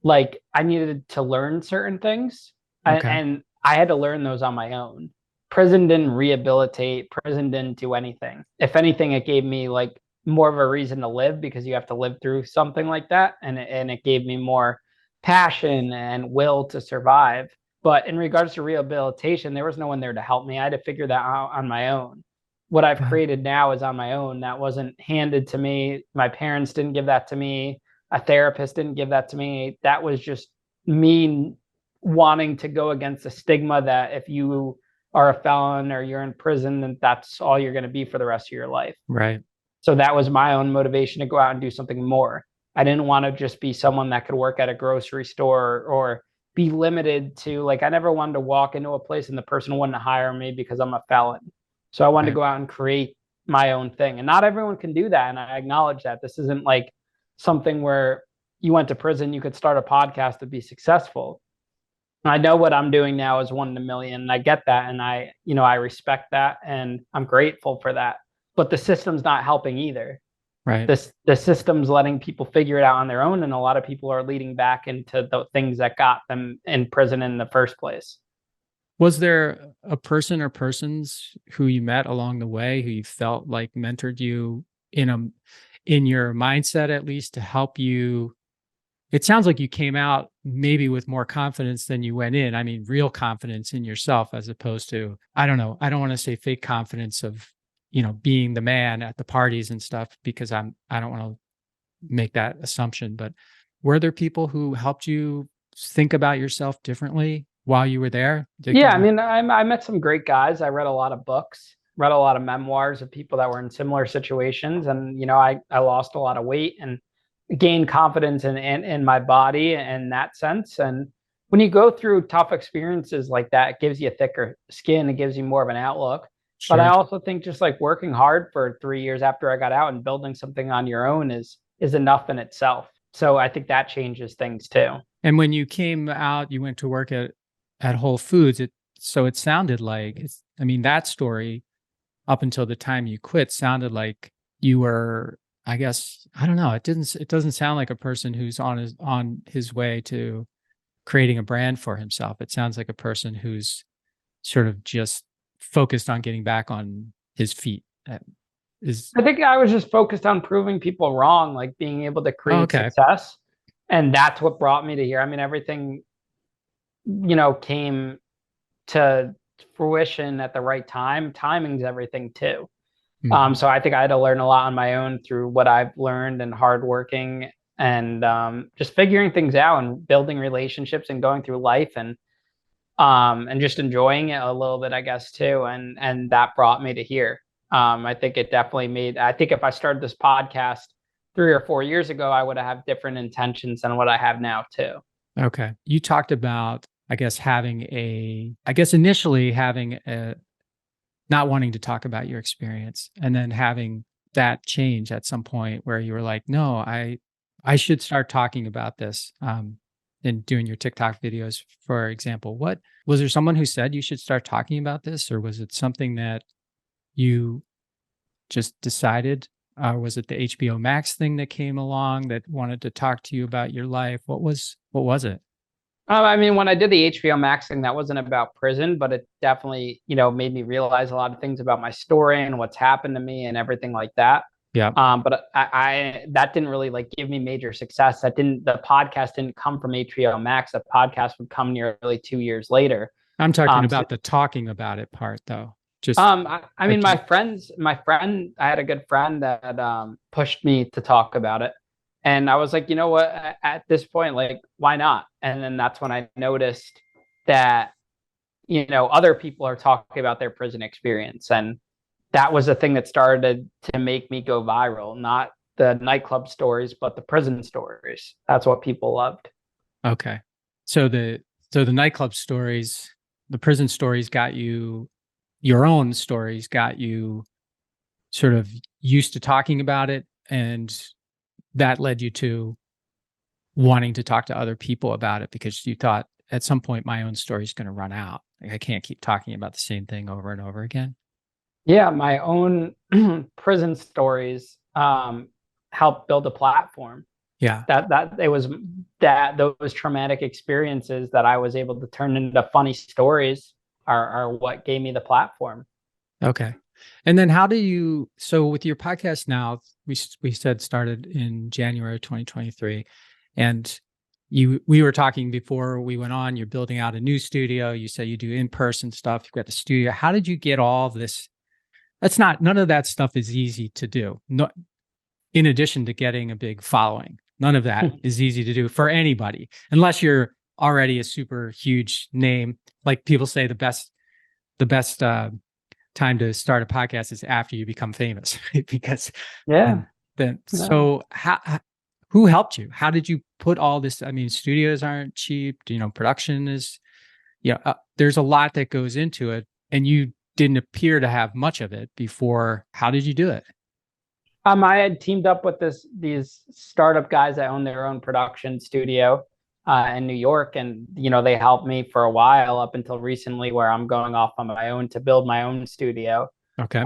like I needed to learn certain things, Okay. and I had to learn those on my own. Prison didn't rehabilitate, prison didn't do anything. If anything, it gave me like more of a reason to live because you have to live through something like that. And it gave me more passion and will to survive. But in regards to rehabilitation, there was no one there to help me. I had to figure that out on my own. What I've Right. created now is on my own. That wasn't handed to me. My parents didn't give that to me. A therapist didn't give that to me. That was just me wanting to go against the stigma that if you are a felon or you're in prison, then that's all you're going to be for the rest of your life. Right. So that was my own motivation to go out and do something more. I didn't want to just be someone that could work at a grocery store or be limited to, like, I never wanted to walk into a place and the person wouldn't hire me because I'm a felon. So I wanted to Right. go out and create my own thing. And not everyone can do that. And I acknowledge that. This isn't like something where you went to prison, you could start a podcast to be successful. I know what I'm doing now is one in a million. And I get that. And I respect that. And I'm grateful for that. But the system's not helping either. Right. The system's letting people figure it out on their own. And a lot of people are leading back into the things that got them in prison in the first place. Was there a person or persons who you met along the way who you felt like mentored you in a in your mindset at least to help you? It sounds like you came out maybe with more confidence than you went in. I mean, real confidence in yourself as opposed to, I don't know, I don't want to say fake confidence of, being the man at the parties and stuff because I don't want to make that assumption, but were there people who helped you think about yourself differently while you were there to Yeah, give I you? mean, I met some great guys. I read a lot of books, read a lot of memoirs of people that were in similar situations, and I lost a lot of weight and gained confidence in my body in that sense. And when you go through tough experiences like that, it gives you a thicker skin. It gives you more of an outlook. But I Sure. also think just like working hard for 3 years after I got out and building something on your own is enough in itself. So I think that changes things too. And when you came out, you went to work at Whole Foods. It sounded like I mean, that story up until the time you quit sounded like you were, I guess, I don't know. It doesn't sound like a person who's on his way to creating a brand for himself. It sounds like a person who's sort of just focused on getting back on his feet. Is I think I was just focused on proving people wrong, like being able to oh, create okay. success. And that's what brought me to here. I mean, everything, came to fruition at the right time. Timing's everything too. Mhm. So I think I had to learn a lot on my own through what I've learned and hardworking and just figuring things out and building relationships and going through life and just enjoying it a little bit, I guess, too. And that brought me to here. I think it definitely made. I think if I started this podcast 3 or 4 years ago, I would have different intentions than what I have now too. Okay. You talked about, I guess initially having not wanting to talk about your experience and then having that change at some point where you were like, no, I should start talking about this. And doing your TikTok videos, for example. What was there someone who said you should start talking about this, or was it something that you just decided? Was it the HBO Max thing that came along that wanted to talk to you about your life? What was it? I mean, when I did the HBO Max thing, that wasn't about prison, but it definitely, made me realize a lot of things about my story and what's happened to me and everything like that. Yeah. But I that didn't really like give me major success. The podcast didn't come from HBO Max. The podcast would come nearly 2 years later. I'm talking Um, so, about the talking about it part, though. Just I mean, like you. I had a good friend that pushed me to talk about it. And I was like, you know what, at this point, like, why not? And then that's when I noticed that, other people are talking about their prison experience. And that was the thing that started to make me go viral, not the nightclub stories, but the prison stories. That's what people loved. Okay. So the nightclub stories, the prison stories got you, your own stories got you sort of used to talking about it, and that led you to wanting to talk to other people about it, because you thought at some point my own story is going to run out. Like, I can't keep talking about the same thing over and over again. Yeah, my own prison stories helped build a platform. Yeah. That it was that those traumatic experiences that I was able to turn into funny stories are what gave me the platform. Okay. And then so with your podcast now, we said started in January 2023, and we were talking before we went on, you're building out a new studio. You say you do in-person stuff. You've got the studio. How did you get all this? None of that stuff is easy to do. No, in addition to getting a big following, none of that is easy to do for anybody, unless you're already a super huge name. Like people say, the best time to start a podcast is after you become famous, right? Because Yeah. so who helped you? How did you put all this? I mean, studios aren't cheap. Production is, there's a lot that goes into it, and you didn't appear to have much of it before. How did you do it? I had teamed up with these startup guys that own their own production studio in New York, and they helped me for a while up until recently, where I'm going off on my own to build my own studio. Okay.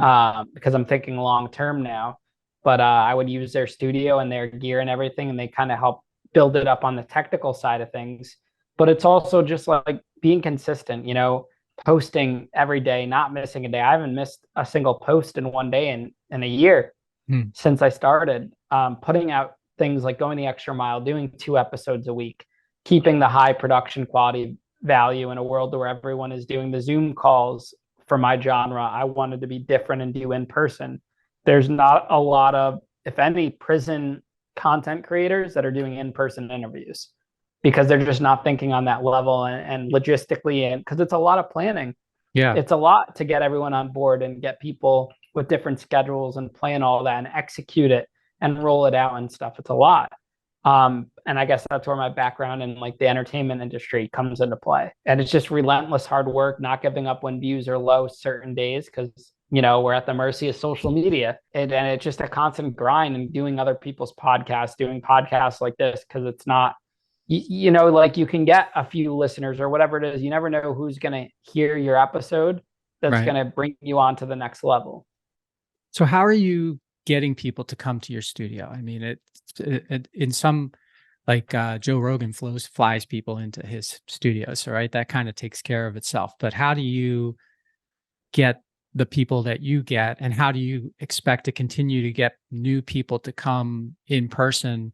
Because I'm thinking long term now. But I would use their studio and their gear and everything, and they kind of help build it up on the technical side of things. But it's also just like being consistent, posting every day, not missing a day. I haven't missed a single post in one day in a year since I started. Putting out things like going the extra mile, doing 2 episodes a week, keeping the high production quality value in a world where everyone is doing the Zoom calls. For my genre, I wanted to be different and do in person. There's not a lot of, if any, prison content creators that are doing in-person interviews, because they're just not thinking on that level and logistically, and because it's a lot of planning. Yeah. It's a lot to get everyone on board and get people with different schedules and plan all that and execute it and roll it out and stuff. It's a lot. And I guess that's where my background in like the entertainment industry comes into play. And it's just relentless hard work, not giving up when views are low certain days, because we're at the mercy of social media. And it's just a constant grind, and doing other people's podcasts, doing podcasts like this, because it's not, like you can get a few listeners or whatever it is. You never know who's going to hear your episode that's Right. going to bring you on to the next level. So how are you getting people to come to your studio? I mean, it in some, like Joe Rogan flies people into his studios, right? That kind of takes care of itself. But how do you get the people that you get, and how do you expect to continue to get new people to come in person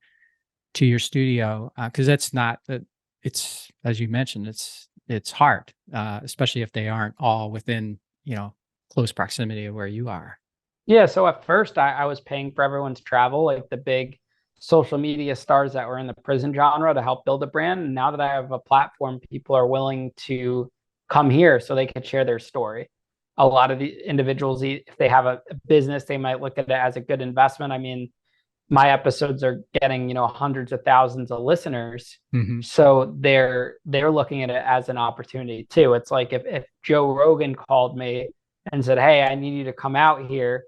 to your studio? Because that's not that. It's, as you mentioned, it's hard, especially if they aren't all within close proximity of where you are. Yeah, so at first I was paying for everyone's travel, like the big social media stars that were in the prison genre, to help build a brand. And now that I have a platform, people are willing to come here so they can share their story. A lot of the individuals, if they have a business, they might look at it as a good investment. I mean, my episodes are getting, hundreds of thousands of listeners. Mm-hmm. So they're looking at it as an opportunity too. It's like if Joe Rogan called me and said, "Hey, I need you to come out here.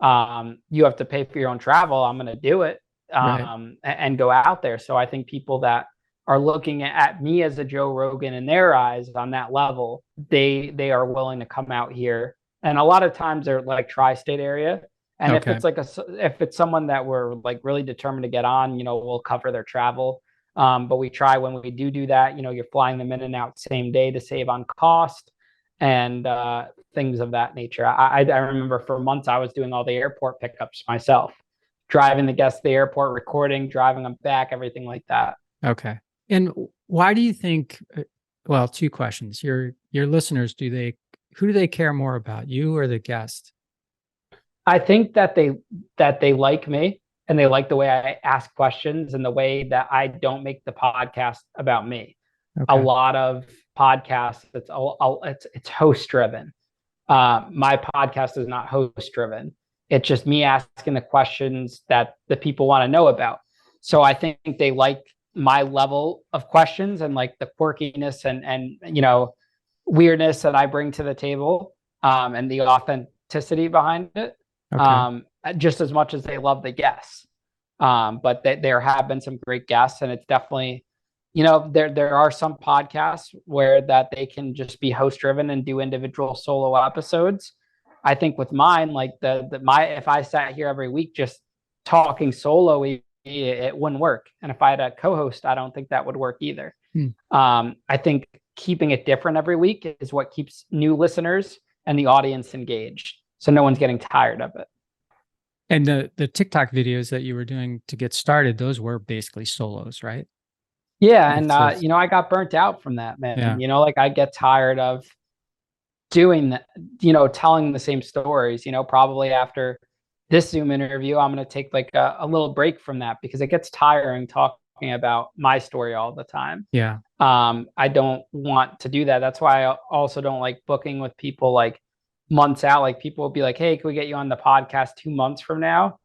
You have to pay for your own travel." I'm going to do it, Right. and go out there. So I think people that are looking at me as a Joe Rogan in their eyes on that level, they are willing to come out here. And a lot of times they're like tri-state area. And if Okay. it's like if it's someone that we're like really determined to get on, we'll cover their travel. But we try, when we do that, you're flying them in and out same day to save on cost and things of that nature. I remember for months I was doing all the airport pickups myself, driving the guests to the airport, recording, driving them back, everything like that. Okay. And why do you think? Well, 2 questions. Your listeners, who do they care more about, you or the guest? I think that they like me, and they like the way I ask questions and the way that I don't make the podcast about me. A Okay. lot of podcasts, it's host driven. My podcast is not host driven. It's just me asking the questions that the people want to know about. So I think they like my level of questions and like the quirkiness and weirdness that I bring to the table, and the authenticity behind it, Okay. just as much as they love the guests. But there have been some great guests, and it's definitely, there are some podcasts where that they can just be host driven and do individual solo episodes. I think with mine, like if I sat here every week just talking solo, it wouldn't work. And if I had a co-host, I don't think that would work either. Hmm. I think keeping it different every week is what keeps new listeners and the audience engaged, so no one's getting tired of it. And the TikTok videos that you were doing to get started, those were basically solos, right? Yeah, and I got burnt out from that, man. Yeah. Like I get tired of doing that, telling the same stories. Probably after this Zoom interview, I'm going to take like a little break from that because it gets tiring talking about my story all the time. Yeah. I don't want to do that. That's why I also don't like booking with people like months out. Like people will be like, "Hey, can we get you on the podcast 2 months from now?"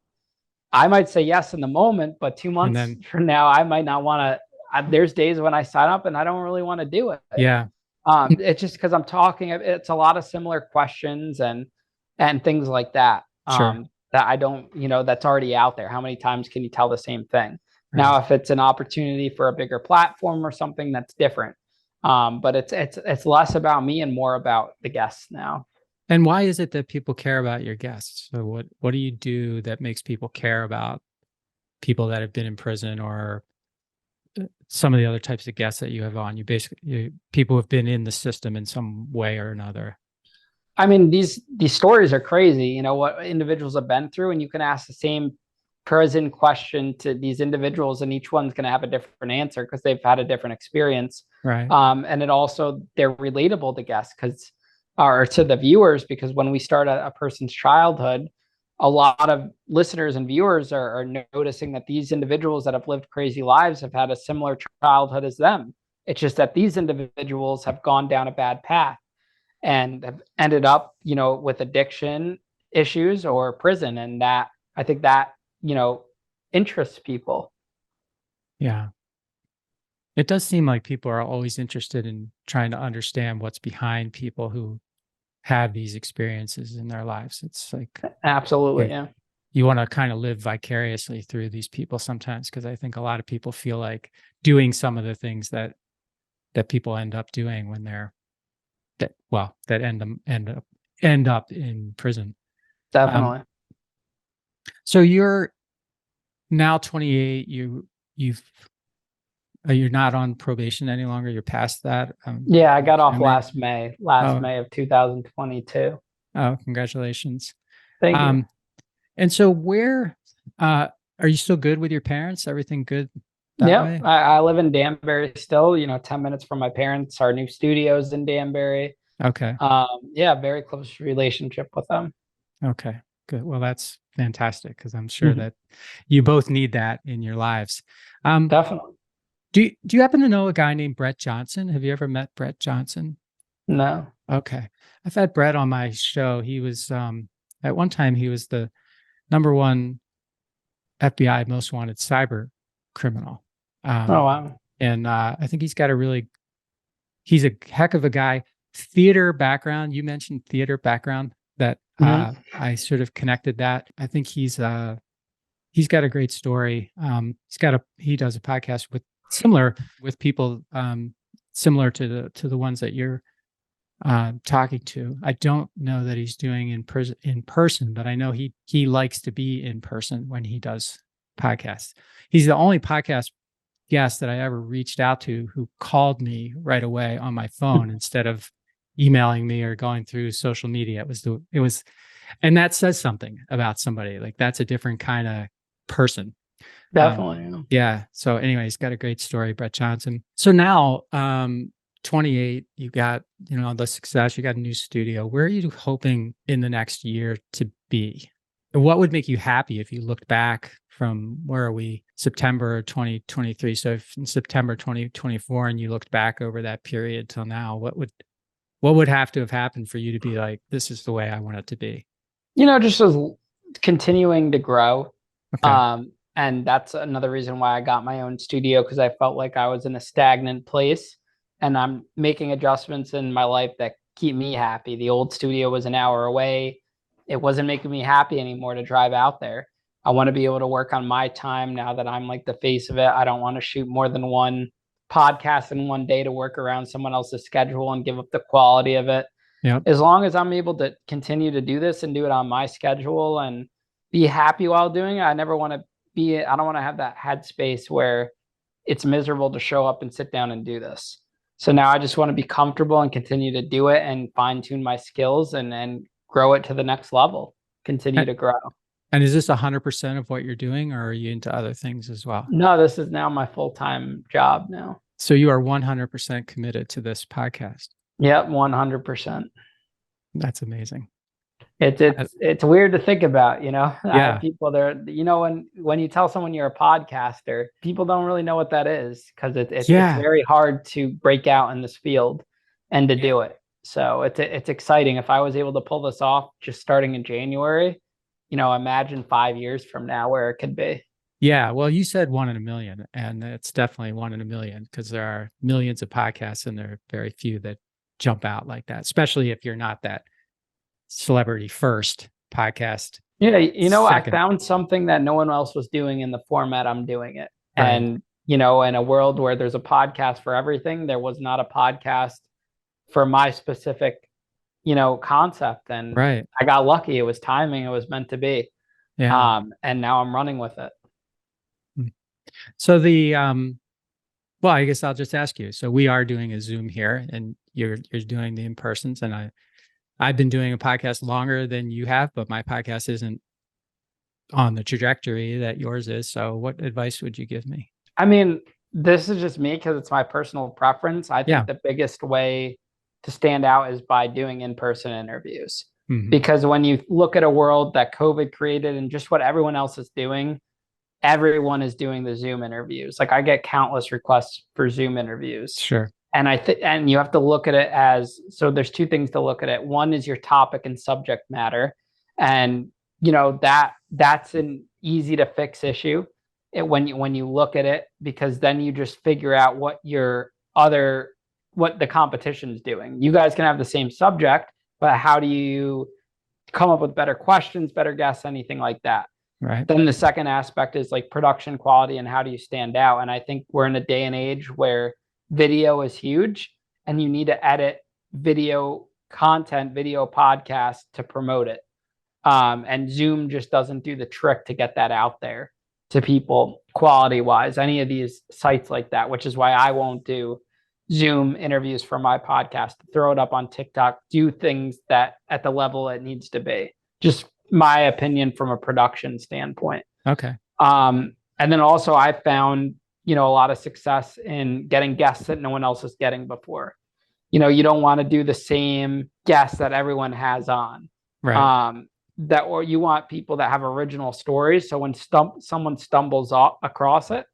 I might say yes in the moment, but 2 months from now, I might not want to. There's days when I sign up and I don't really want to do it. Yeah. It's just because I'm talking. It's a lot of similar questions and things like that. Sure. That I don't, that's already out there. How many times can you tell the same thing? Right. Now, if it's an opportunity for a bigger platform or something, that's different. But it's less about me and more about the guests now. And why is it that people care about your guests? So what do you do that makes people care about people that have been in prison or some of the other types of guests that you have on? People have been in the system in some way or another. I mean, these stories are crazy, what individuals have been through, and you can ask the same prison question to these individuals, and each one's going to have a different answer because they've had a different experience. Right. And it also, they're relatable to guests or to the viewers, because when we start a person's childhood, a lot of listeners and viewers are noticing that these individuals that have lived crazy lives have had a similar childhood as them. It's just that these individuals have gone down a bad path and have ended up, with addiction issues or prison. And that, I think that, interests people. Yeah. It does seem like people are always interested in trying to understand what's behind people who have these experiences in their lives. It's like, Absolutely. Yeah. You want to kind of live vicariously through these people sometimes, because I think a lot of people feel like doing some of the things that people end up doing when they're that end up in prison. Definitely. So you're now 28. You're not on probation any longer. You're past that. Yeah, I got off last May of 2022. Oh, congratulations. Thank you. And so where are you still good with your parents? Everything good that way? I live in Danbury still, 10 minutes from my parents. Our new studio's in Danbury. Okay. Yeah, very close relationship with them. Okay, good. Well, that's fantastic, because I'm sure that you both need that in your lives. Definitely. Do you happen to know a guy named Brett Johnson? Have you ever met Brett Johnson? No. Okay. I've had Brett on my show. He was at one time he was the #1 FBI most wanted cyber criminal. Oh wow. And I think he's a heck of a guy. Theater background. You mentioned theater background. That I sort of connected that. I think he's got a great story. He does a podcast with people similar to the ones that you're talking to. I don't know that he's doing in person, but I know he likes to be in person when he does podcasts. He's the only podcast guest that I ever reached out to who called me right away on my phone instead of emailing me or going through social media. And that says something about somebody. Like, that's a different kind of person. Definitely. Yeah. So anyway, he's got a great story, Brett Johnson. So now, 28, you got, the success, you got a new studio. Where are you hoping in the next year to be? What would make you happy if you looked back from, where are we, September 2023? So if in September 2024 and you looked back over that period till now, what would have to have happened for you to be like, this is the way I want it to be? Just as continuing to grow. Okay. And that's another reason why I got my own studio, because I felt like I was in a stagnant place and I'm making adjustments in my life that keep me happy. The old studio was an hour away. It wasn't making me happy anymore to drive out there. I want to be able to work on my time now that I'm like the face of it. I don't want to shoot more than one podcast in one day to work around someone else's schedule and give up the quality of it. Yep. As long as I'm able to continue to do this and do it on my schedule and be happy while doing it, I never want to I don't want to have that headspace where it's miserable to show up and sit down and do this. So now I just want to be comfortable and continue to do it and fine tune my skills and grow it to the next level, continue to grow. And is this 100% of what you're doing, or are you into other things as well? No, this is now my full-time job now. So you are 100% committed to this podcast. Yep, 100%. That's amazing. It's weird to think about, Yeah. I have people there, when you tell someone you're a podcaster, people don't really know what that is, because it's very hard to break out in this field and to do it. So it's exciting. If I was able to pull this off just starting in January, imagine 5 years from now where it could be. Yeah. Well, you said 1 in a million, and it's definitely 1 in a million, because there are millions of podcasts and there are very few that jump out like that, especially if you're not that celebrity first podcast. Yeah. I found something that no one else was doing in the format I'm doing it. Right. And, in a world where there's a podcast for everything, there was not a podcast for my specific concept. And right. I got lucky. It was timing. It was meant to be. Yeah. And now I'm running with it. So well, I guess I'll just ask you. So we are doing a Zoom here, and you're doing the in-persons, and I've been doing a podcast longer than you have, but my podcast isn't on the trajectory that yours is. So what advice would you give me? I mean, this is just me because it's my personal preference. I think the biggest way to stand out is by doing in-person interviews. Mm-hmm. Because when you look at a world that COVID created and just what everyone else is doing, everyone is doing the Zoom interviews. Like, I get countless requests for Zoom interviews. Sure. And and you have to look at it as, so there's two things to look at it. One is your topic and subject matter. And, that's an easy to fix issue when you look at it, because then you just figure out what the competition is doing. You guys can have the same subject, but how do you come up with better questions, better guests, anything like that? Right. Then the second aspect is like production quality and how do you stand out? And I think we're in a day and age where video is huge and you need to edit video content, video podcasts to promote it. And Zoom just doesn't do the trick to get that out there to people quality wise, any of these sites like that, which is why I won't do Zoom interviews for my podcast, throw it up on TikTok, do things that at the level it needs to be. Just my opinion from a production standpoint. Okay. And then also I found, a lot of success in getting guests that no one else is getting before. You don't want to do the same guests that everyone has on. Right. Or you want people that have original stories. So when someone stumbles across it,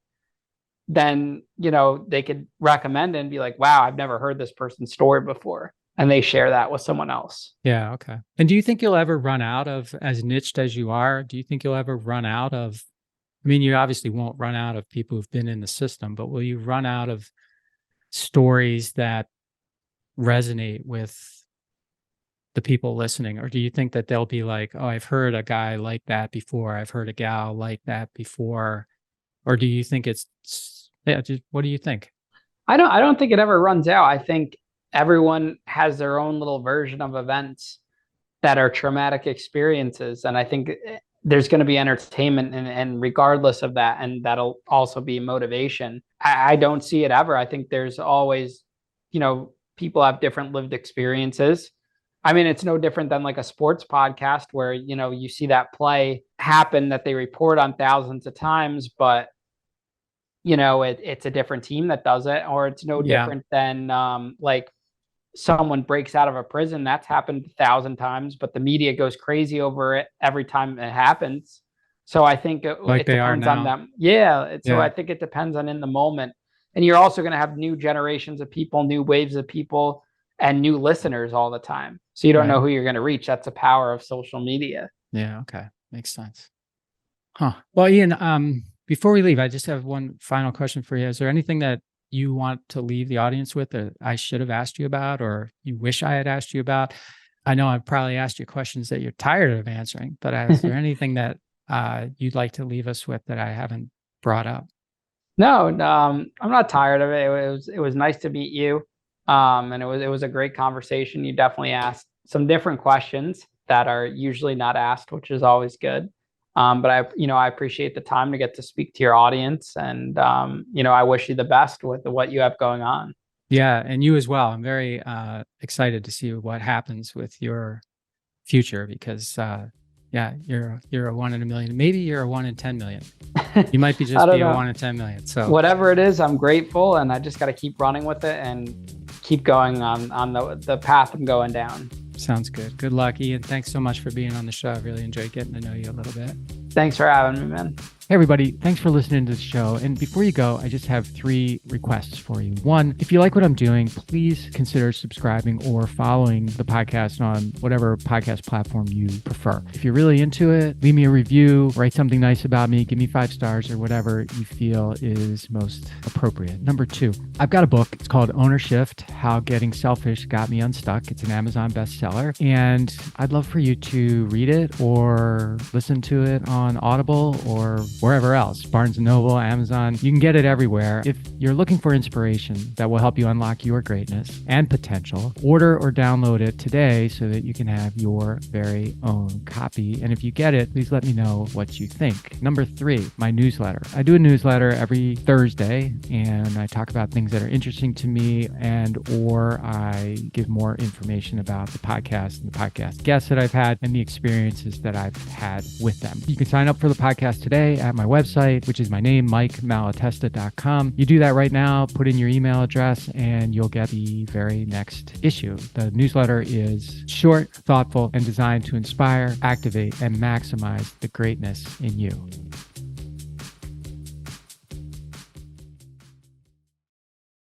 then, they could recommend it and be like, wow, I've never heard this person's story before. And they share that with someone else. Yeah. Okay. And do you think you'll ever run out of, as niched as you are, do you think you'll ever run out of, I mean, you obviously won't run out of people who've been in the system, but will you run out of stories that resonate with the people listening? Or do you think that they'll be like, oh, I've heard a guy like that before. I've heard a gal like that before. Or do you think what do you think? I don't think it ever runs out. I think everyone has their own little version of events that are traumatic experiences. And I think there's going to be entertainment and regardless of that, and that'll also be motivation. I don't see it ever. I think there's always, people have different lived experiences. I mean, it's no different than like a sports podcast where, you see that play happen that they report on thousands of times, but it's a different team that does it, or it's no different than like someone breaks out of a prison. That's happened 1,000 times, but the media goes crazy over it every time it happens. So I think it depends on them. Yeah. So I think it depends on in the moment. And you're also going to have new generations of people, new waves of people, and new listeners all the time. So you don't know who you're going to reach. That's the power of social media. Yeah. Okay. Makes sense. Huh. Well, Ian, before we leave, I just have one final question for you. Is there anything that you want to leave the audience with that I should have asked you about, or you wish I had asked you about? I know I've probably asked you questions that you're tired of answering, but is there anything that you'd like to leave us with that I haven't brought up? No, I'm not tired of it. It was nice to meet you. And it was a great conversation. You definitely asked some different questions that are usually not asked, which is always good. But I appreciate the time to get to speak to your audience, and I wish you the best with what you have going on. Yeah, and you as well. I'm very excited to see what happens with your future because yeah, you're a 1 in a million. Maybe you're a 1 in 10 million. You might be I just don't be a know. 1 in 10 million. So Whatever it is, I'm grateful, and I just got to keep running with it and keep going on the path I'm going down. sounds good. Good luck, Ian. Thanks so much for being on the show. I really enjoyed getting to know you a little bit. Thanks for having me, man. Hey, everybody. Thanks for listening to the show. And before you go, I just have 3 requests for you. 1, if you like what I'm doing, please consider subscribing or following the podcast on whatever podcast platform you prefer. If you're really into it, leave me a review, write something nice about me, give me 5 stars or whatever you feel is most appropriate. Number 2, I've got a book. It's called Owner Shift: How Getting Selfish Got Me Unstuck. It's an Amazon bestseller. And I'd love for you to read it or listen to it on Audible or wherever else, Barnes & Noble, Amazon. You can get it everywhere. If you're looking for inspiration that will help you unlock your greatness and potential, order or download it today so that you can have your very own copy. And if you get it, please let me know what you think. Number 3, my newsletter. I do a newsletter every Thursday, and I talk about things that are interesting to me or I give more information about the podcast and the podcast guests that I've had and the experiences that I've had with them. You can sign up for the podcast today at my website, which is my name, MikeMalatesta.com. You do that right now, put in your email address, and you'll get the very next issue. The newsletter is short, thoughtful, and designed to inspire, activate, and maximize the greatness in you.